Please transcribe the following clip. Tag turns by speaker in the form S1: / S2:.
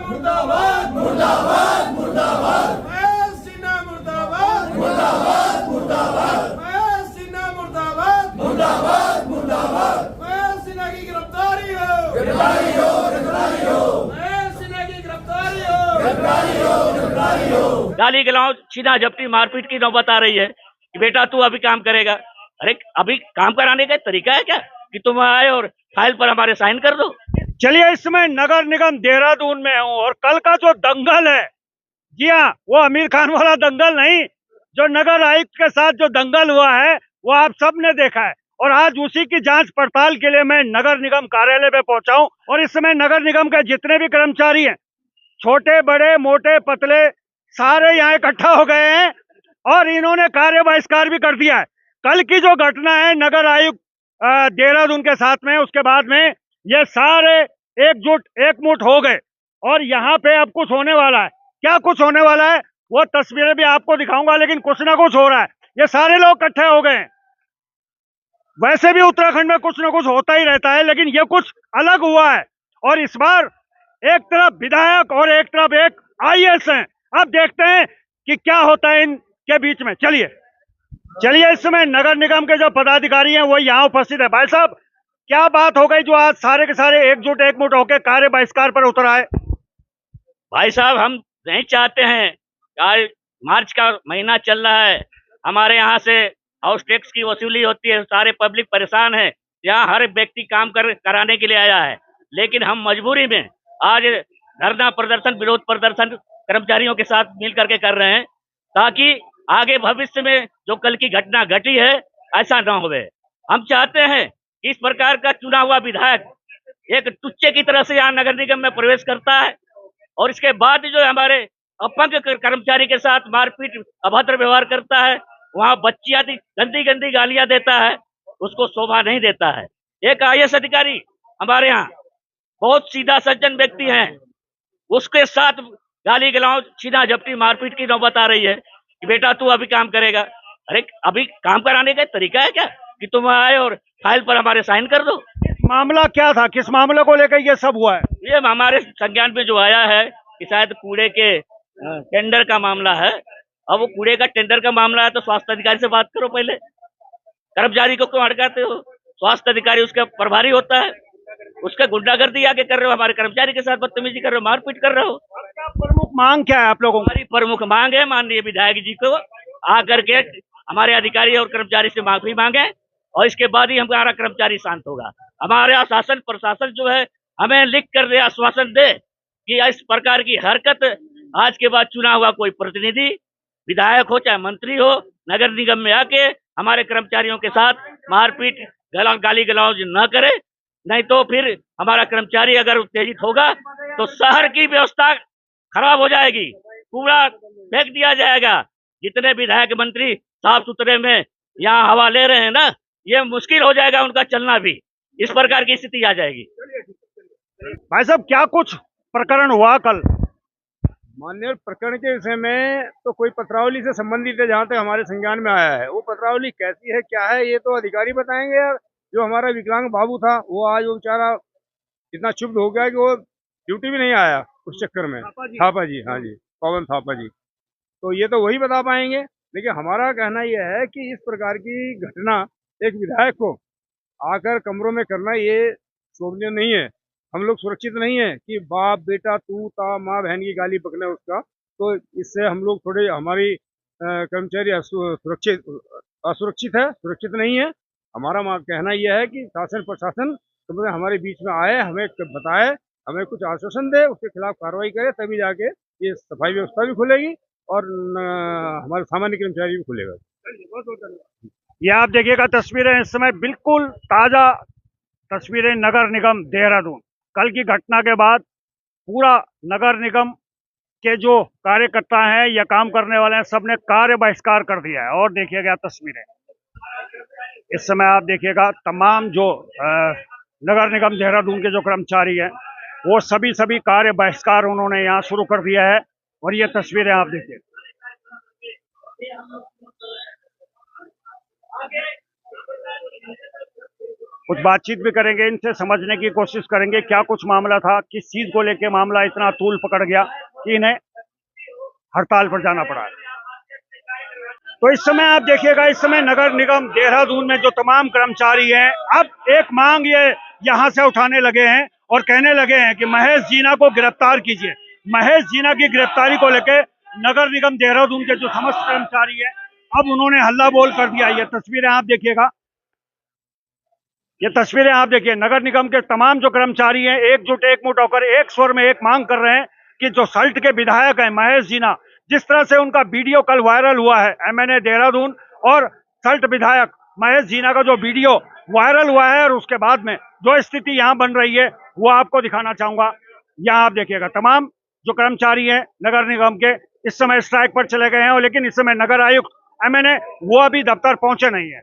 S1: मुर्दाबाद मुर्दाबाद मुर्दाबाद सिन्हा मुर्दाबाद मुर्दाबाद मुर्दाबाद सिन्हा मुर्दाबाद मुर्दाबाद मुर्दाबाद सिन्हा की गिरफ्तारी हो गिरफ्तारी हो गिरफ्तारी हो सिन्हा की गिरफ्तारी हो गिरफ्तारी हो गिरफ्तारी हो।
S2: गाली गलौज छीना झपटी मारपीट की नौबत आ रही है कि बेटा तू अभी काम करेगा। अरे अभी काम कराने का तरीका है क्या कि तुम आए और फाइल पर हमारे साइन कर दो।
S3: चलिए, इस समय नगर निगम देहरादून में हूँ और कल का जो दंगल है, जी हाँ, वो आमिर खान वाला दंगल नहीं, जो नगर आयुक्त के साथ जो दंगल हुआ है वो आप सब ने देखा है। और आज उसी की जांच पड़ताल के लिए मैं नगर निगम कार्यालय में पहुंचा हूं और इस समय नगर निगम के जितने भी कर्मचारी हैं, छोटे बड़े मोटे पतले, सारे यहाँ इकट्ठा हो गए हैं और इन्होंने कार्य बहिष्कार भी कर दिया है। कल की जो घटना है नगर आयुक्त देहरादून के साथ में, उसके बाद में ये सारे एकजुट एकमुठ हो गए और यहाँ पे अब कुछ होने वाला है। क्या कुछ होने वाला है वो तस्वीरें भी आपको दिखाऊंगा, लेकिन कुछ ना कुछ हो रहा है। ये सारे लोग इकट्ठे हो गए हैं। वैसे भी उत्तराखंड में कुछ ना कुछ होता ही रहता है, लेकिन ये कुछ अलग हुआ है और इस बार एक तरफ विधायक और एक तरफ एक आईएएस हैं। अब देखते हैं कि क्या होता है इनके बीच में। चलिए इस समय नगर निगम के जो पदाधिकारी हैं वो यहाँ उपस्थित है। भाई साहब, क्या बात हो गई जो आज सारे के सारे एकजुट एकमुठ होकर कार्य बहिष्कार पर उतर आए?
S2: भाई साहब, हम नहीं चाहते हैं। आज मार्च का महीना चल रहा है, हमारे यहाँ से हाउस टैक्स की वसूली होती है, सारे पब्लिक परेशान है। यहाँ हर व्यक्ति काम कराने के लिए आया है, लेकिन हम मजबूरी में आज धरना प्रदर्शन, विरोध प्रदर्शन कर्मचारियों के साथ मिल करके कर रहे हैं, ताकि आगे भविष्य में जो कल की घटना घटी है ऐसा ना होवे। हम चाहते हैं कि इस प्रकार का चुना हुआ विधायक एक टुच्चे की तरह से यहाँ नगर निगम में प्रवेश करता है और इसके बाद जो हमारे अपंग कर्मचारी के साथ मारपीट, अभद्र व्यवहार करता है, वहाँ बच्चियां गंदी गंदी गालियां देता है, उसको शोभा नहीं देता है। एक आईएएस अधिकारी हमारे यहाँ बहुत सीधा सज्जन व्यक्ति हैं, उसके साथ गाली गलौज छीना झपटी मारपीट की नौबत आ रही है कि बेटा तू अभी काम करेगा। अरे अभी काम कराने का तरीका है क्या कि तुम आए और फाइल पर हमारे साइन कर दो।
S3: मामला क्या था, किस मामले को लेकर ये सब हुआ है?
S2: ये हमारे संज्ञान में जो आया है कि शायद कूड़े के टेंडर का मामला है। अब वो कूड़े का टेंडर का मामला है तो स्वास्थ्य अधिकारी से बात करो। पहले कर्मचारी को क्यों हड़काते हो? स्वास्थ्य अधिकारी उसका प्रभारी होता है, उसका गुंडागर्दी आके कर रहे हो, हमारे कर्मचारी के साथ बदतमीजी कर रहे हो, मारपीट कर रहे हो।
S3: प्रमुख मांग क्या है आप लोगों की?
S2: हमारी प्रमुख मांग है माननीय विधायक जी को आकर के हमारे अधिकारी और कर्मचारी से माफी मांगे और इसके बाद ही हमारा कर्मचारी शांत होगा। हमारे शासन प्रशासन जो है हमें लिख कर दे, आश्वासन दे कि इस प्रकार की हरकत आज के बाद चुना हुआ कोई प्रतिनिधि, विधायक हो चाहे मंत्री हो, नगर निगम में आके हमारे कर्मचारियों के साथ मारपीट गाली गलौज न करे, नहीं तो फिर हमारा कर्मचारी अगर उत्तेजित होगा तो शहर की व्यवस्था खराब हो जाएगी, पूरा फेंक दिया जाएगा। जितने विधायक मंत्री साफ सुथरे में यहाँ हवा ले रहे हैं ना, ये मुश्किल हो जाएगा उनका चलना भी, इस प्रकार की स्थिति आ जाएगी।
S3: भाई साहब, क्या कुछ प्रकरण हुआ कल?
S4: मान्य प्रकरण के विषय में तो कोई पत्रावली से संबंधित है, जहाँ तक हमारे संज्ञान में आया है। वो पत्रावली कैसी है क्या है ये तो अधिकारी बताएंगे यार। जो हमारा विकलांग बाबू था वो आज वो बेचारा इतना क्षुब्ध हो गया कि वो ड्यूटी भी नहीं आया उस चक्कर में। थापा जी, हाँ जी, पवन थापा जी, तो ये तो वही बता पाएंगे। लेकिन हमारा कहना यह है कि इस प्रकार की घटना एक विधायक को आकर कमरों में करना ये शोभनीय नहीं है। हम लोग सुरक्षित नहीं है कि बाप बेटा तू ता माँ बहन की गाली पकड़े उसका, तो इससे हम लोग थोड़े हमारी कर्मचारी असुरक्षित है, सुरक्षित नहीं है। हमारा कहना यह है कि शासन प्रशासन हमारे बीच में आए, हमें बताए, हमें कुछ आश्वासन दे, उसके खिलाफ कार्रवाई करे, तभी जाके ये सफाई व्यवस्था भी खुलेगी और हमारे सामान्य कर्मचारी भी खुलेगा।
S3: ये आप देखिएगा तस्वीरें इस समय बिल्कुल ताजा तस्वीरें नगर निगम देहरादून। कल की घटना के बाद पूरा नगर निगम के जो कार्यकर्ता हैं या काम करने वाले हैं, सबने कार्य बहिष्कार कर दिया है। और देखिएगा तस्वीरें इस समय, आप देखिएगा तमाम जो नगर निगम देहरादून के जो कर्मचारी हैं वो सभी कार्य बहिष्कार उन्होंने यहाँ शुरू कर दिया है। और ये तस्वीरें आप देखिए। कुछ बातचीत भी करेंगे, इनसे समझने की कोशिश करेंगे क्या कुछ मामला था, किस चीज को लेके मामला इतना तूल पकड़ गया कि इन्हें हड़ताल पर जाना पड़ा है। तो इस समय आप देखिएगा, इस समय नगर निगम देहरादून में जो तमाम कर्मचारी हैं, अब एक मांग ये यहां से उठाने लगे हैं और कहने लगे हैं कि महेश जीना को गिरफ्तार कीजिए। महेश जीना की गिरफ्तारी को लेकर नगर निगम देहरादून के जो समस्त कर्मचारी हैं, अब उन्होंने हल्ला बोल कर दिया। ये तस्वीरें आप देखिएगा, ये तस्वीरें आप देखिए, नगर निगम के तमाम जो कर्मचारी हैं एकजुट एकमुट होकर एक स्वर में एक मांग कर रहे हैं कि जो सल्ट के विधायक हैं महेश जीना, जिस तरह से उनका वीडियो कल वायरल हुआ है, एमएनए देहरादून और सल्ट विधायक महेश जीना का जो वीडियो वायरल हुआ है, और उसके बाद में जो स्थिति यहाँ बन रही है वो आपको दिखाना चाहूंगा। यहाँ आप देखिएगा, तमाम जो कर्मचारी हैं नगर निगम के इस समय स्ट्राइक पर चले गए हैं, और लेकिन इस समय नगर आयुक्त एमएनए वो अभी दफ्तर पहुंचे नहीं है।